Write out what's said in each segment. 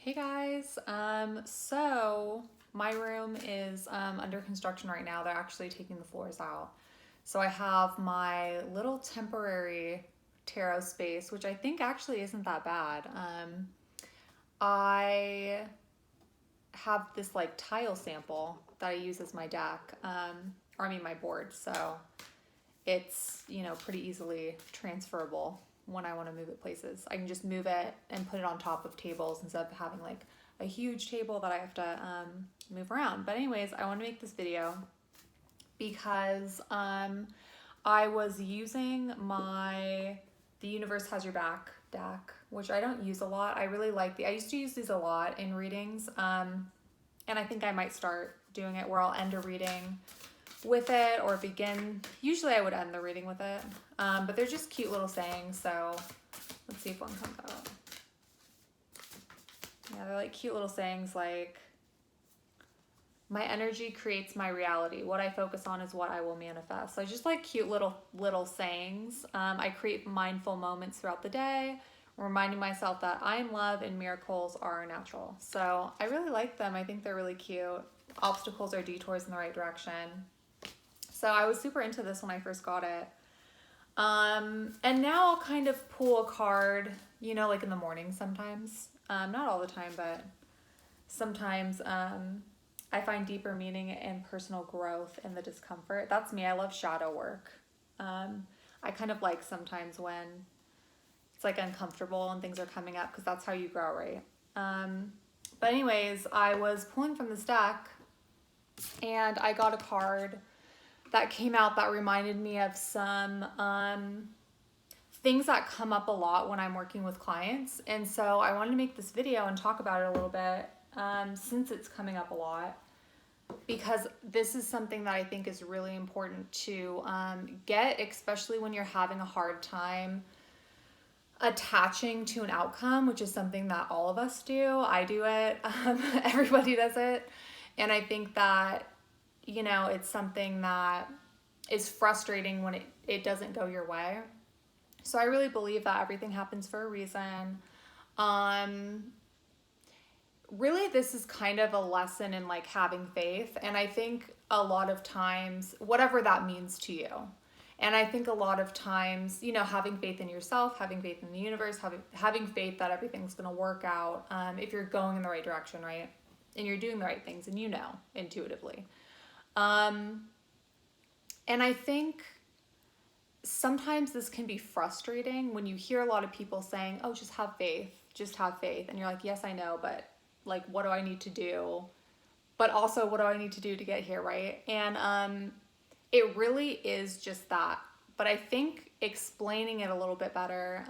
Hey guys, so my room is under construction right now. They're actually taking the floors out. So I have my little temporary tarot space, which I think actually isn't that bad. I have this like tile sample that I use as my deck, or I mean my board. So it's, pretty easily transferable when I want to move it places. I can just move it and put it on top of tables instead of having like a huge table that I have to move around. But anyways, I want to make this video because I was using The Universe Has Your Back deck, which I don't use a lot. I really like I used to use these a lot in readings. And I think I might start doing it where I'll end a reading with it or begin. Usually I would end the reading with it, but they're just cute little sayings. So let's see if one comes out. Yeah, they're like cute little sayings like, my energy creates my reality. What I focus on is what I will manifest. So just like cute little sayings. I create mindful moments throughout the day, reminding myself that I am love and miracles are natural. So I really like them. I think they're really cute. Obstacles are detours in the right direction. So I was super into this when I first got it. And now I'll kind of pull a card, like in the morning sometimes. Not all the time, but sometimes I find deeper meaning and personal growth in the discomfort. That's me. I love shadow work. I kind of like sometimes when it's like uncomfortable and things are coming up because that's how you grow, right? But anyways, I was pulling from this deck and I got a card that came out that reminded me of some things that come up a lot when I'm working with clients. And so I wanted to make this video and talk about it a little bit since it's coming up a lot, because this is something that I think is really important to get, especially when you're having a hard time attaching to an outcome, which is something that all of us do. I do it. Everybody does it. And I think that it's something that is frustrating when it doesn't go your way. So I really believe that everything happens for a reason. Really, this is kind of a lesson in like having faith. And I think a lot of times, whatever that means to you. And I think a lot of times, having faith in yourself, having faith in the universe, having faith that everything's going to work out if you're going in the right direction, right? And you're doing the right things and intuitively. And I think sometimes this can be frustrating when you hear a lot of people saying, oh, just have faith. And you're like, yes, I know, but like, what do I need to do? But also, what do I need to do to get here, right? And it really is just that. But I think explaining it a little bit better.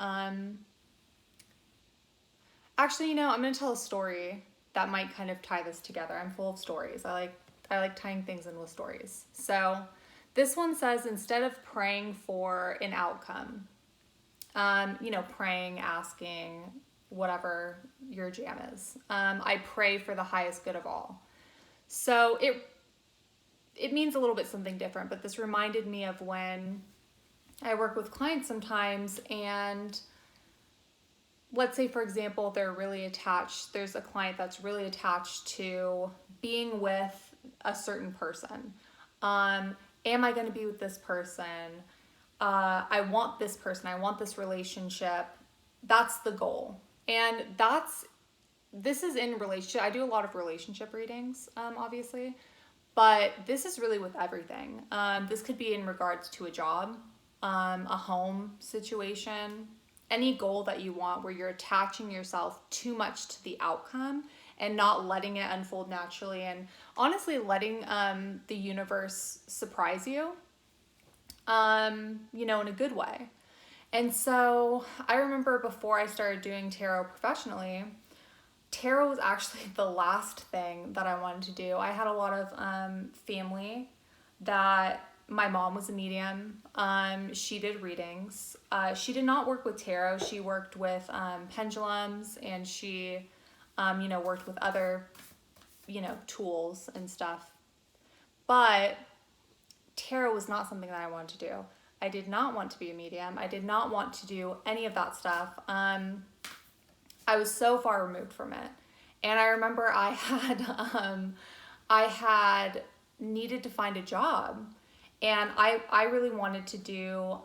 Actually, I'm going to tell a story that might kind of tie this together. I'm full of stories. I like tying things in with stories. So this one says, instead of praying for an outcome, praying, asking, whatever your jam is, I pray for the highest good of all. So it means a little bit something different, but this reminded me of when I work with clients sometimes, and let's say, for example, there's a client that's really attached to being with a certain person. Am I going to be with this person? I want this person. I want this relationship. That's the goal. And this is in relationship. I do a lot of relationship readings, obviously, but this is really with everything. This could be in regards to a job, a home situation, any goal that you want where you're attaching yourself too much to the outcome and not letting it unfold naturally, and honestly letting the universe surprise you, in a good way. And so I remember before I started doing tarot professionally, tarot was actually the last thing that I wanted to do. I had a lot of family that my mom was a medium. She did readings. She did not work with tarot. She worked with pendulums, and she worked with other, tools and stuff. But tarot was not something that I wanted to do. I did not want to be a medium. I did not want to do any of that stuff. I was so far removed from it. And I remember I had needed to find a job, and I really wanted to do,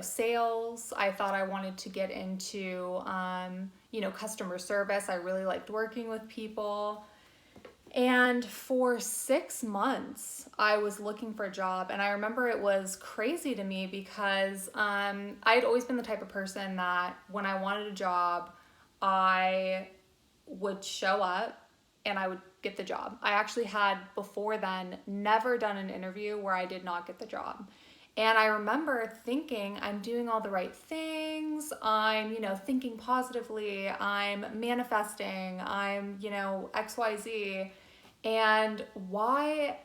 sales. I thought I wanted to get into, customer service. I really liked working with people. And for 6 months, I was looking for a job. And I remember it was crazy to me because I'd always been the type of person that when I wanted a job, I would show up and I would get the job. I actually had before then never done an interview where I did not get the job. And I remember thinking, I'm doing all the right things. I'm, thinking positively. I'm manifesting. I'm, XYZ. And why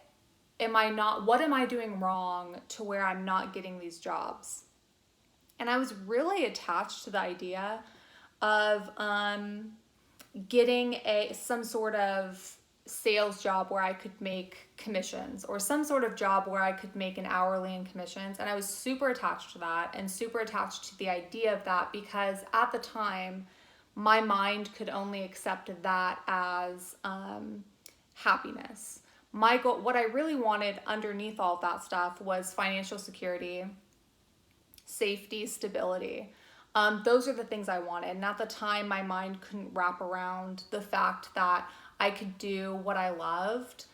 what am I doing wrong to where I'm not getting these jobs? And I was really attached to the idea of getting some sort of sales job where I could make commissions, or some sort of job where I could make an hourly in commissions. And I was super attached to that and super attached to the idea of that because at the time, my mind could only accept that as happiness. My goal, what I really wanted underneath all of that stuff was financial security, safety, stability. Those are the things I wanted. And at the time, my mind couldn't wrap around the fact that I could do what I loved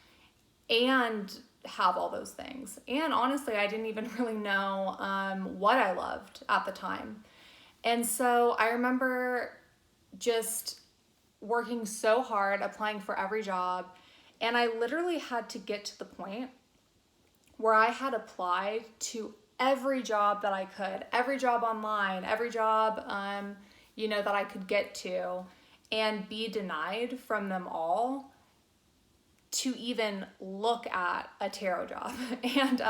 and have all those things. And honestly, I didn't even really know what I loved at the time. And so I remember just working so hard, applying for every job. And I literally had to get to the point where I had applied to every job that I could, every job online, every job, that I could get to, and be denied from them all to even look at a tarot job. And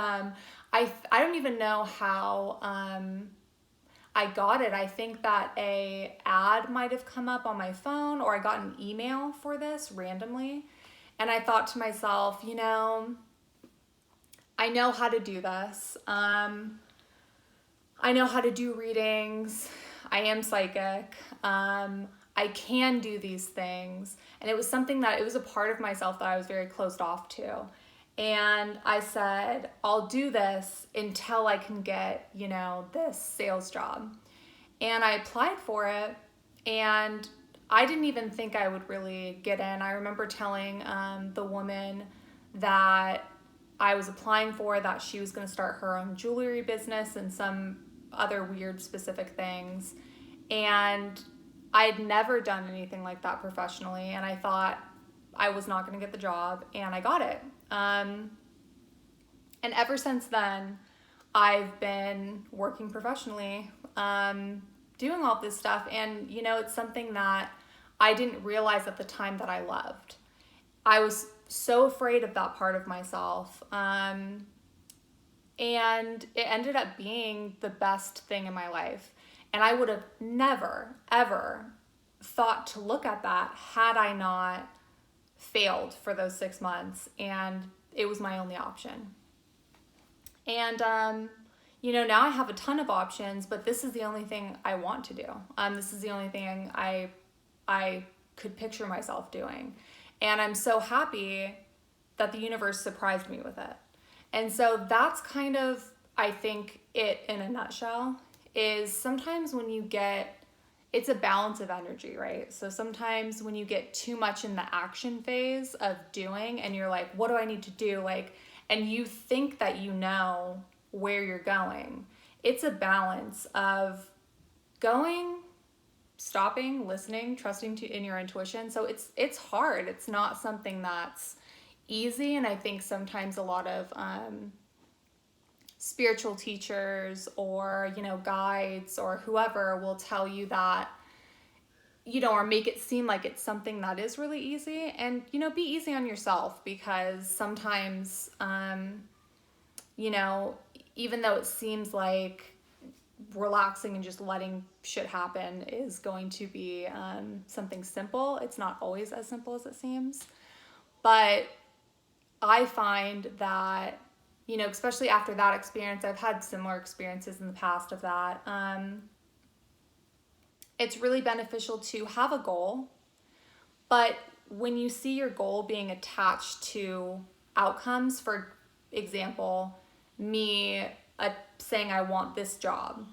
I don't even know how I got it. I think that a ad might have come up on my phone, or I got an email for this randomly. And I thought to myself, I know how to do this. I know how to do readings. I am psychic. I can do these things. And it was something that, it was a part of myself that I was very closed off to. And I said, I'll do this until I can get, this sales job. And I applied for it, and I didn't even think I would really get in. I remember telling the woman that I was applying for that she was going to start her own jewelry business and some other weird specific things. And I had never done anything like that professionally, and I thought I was not going to get the job, and I got it. And ever since then, I've been working professionally, doing all this stuff, and it's something that I didn't realize at the time that I loved. I was so afraid of that part of myself, and it ended up being the best thing in my life. And I would have never, ever thought to look at that had I not failed for those 6 months, and it was my only option. And, now I have a ton of options, but this is the only thing I want to do. This is the only thing I could picture myself doing. And I'm so happy that the universe surprised me with it. And so that's kind of, I think, it in a nutshell, is sometimes when you get, it's a balance of energy, right? So sometimes when you get too much in the action phase of doing, and you're like, what do I need to do? And you think that you know where you're going. It's a balance of going, stopping, listening, trusting in your intuition. So it's hard. It's not something that's easy. And I think sometimes a lot of spiritual teachers or, guides or whoever will tell you that, or make it seem like it's something that is really easy. And, be easy on yourself, because sometimes, even though it seems like relaxing and just letting shit happen is going to be something simple, it's not always as simple as it seems. But I find that, especially after that experience, I've had similar experiences in the past of that. It's really beneficial to have a goal, But when you see your goal being attached to outcomes, for example, me saying I want this job,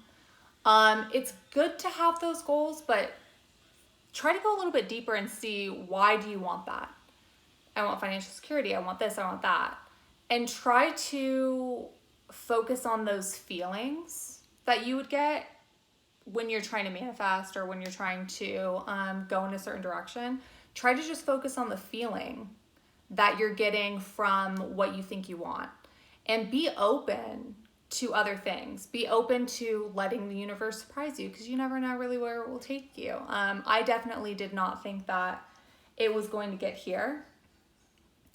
it's good to have those goals, but try to go a little bit deeper and see, why do you want that? I want financial security. I want this. I want that. And try to focus on those feelings that you would get when you're trying to manifest, or when you're trying to go in a certain direction. Try to just focus on the feeling that you're getting from what you think you want, and be open to other things. Be open to letting the universe surprise you, because you never know really where it will take you. I definitely did not think that it was going to get here,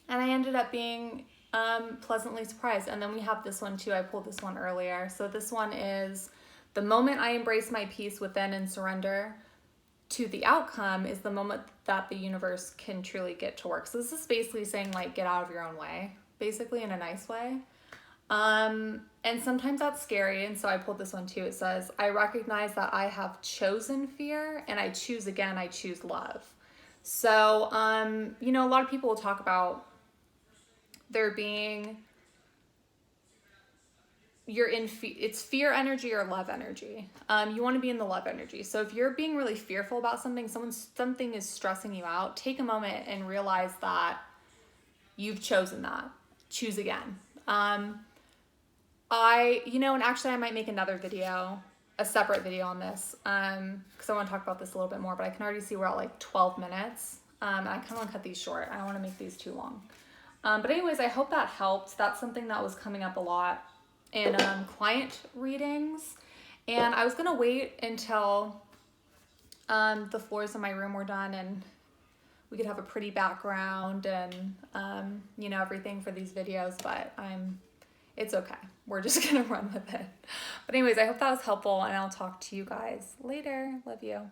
and I ended up being pleasantly surprised. And then we have this one too. I pulled this one earlier. So this one is, the moment I embrace my peace within and surrender to the outcome is the moment that the universe can truly get to work. So this is basically saying, like, get out of your own way, basically, in a nice way. And sometimes that's scary. And so I pulled this one too. It says, I recognize that I have chosen fear, and I choose again, I choose love. So, you know, a lot of people will talk about there being, it's fear energy or love energy. You want to be in the love energy. So if you're being really fearful about something, something is stressing you out, take a moment and realize that you've chosen that. Choose again. And actually I might make another video, a separate video on this, because I want to talk about this a little bit more, but I can already see we're at like 12 minutes. And I kind of want to cut these short. I don't want to make these too long. But anyways, I hope that helped. That's something that was coming up a lot in client readings. And I was going to wait until the floors in my room were done and we could have a pretty background and, everything for these videos, but it's okay. We're just going to run with it. But anyways, I hope that was helpful, and I'll talk to you guys later. Love you.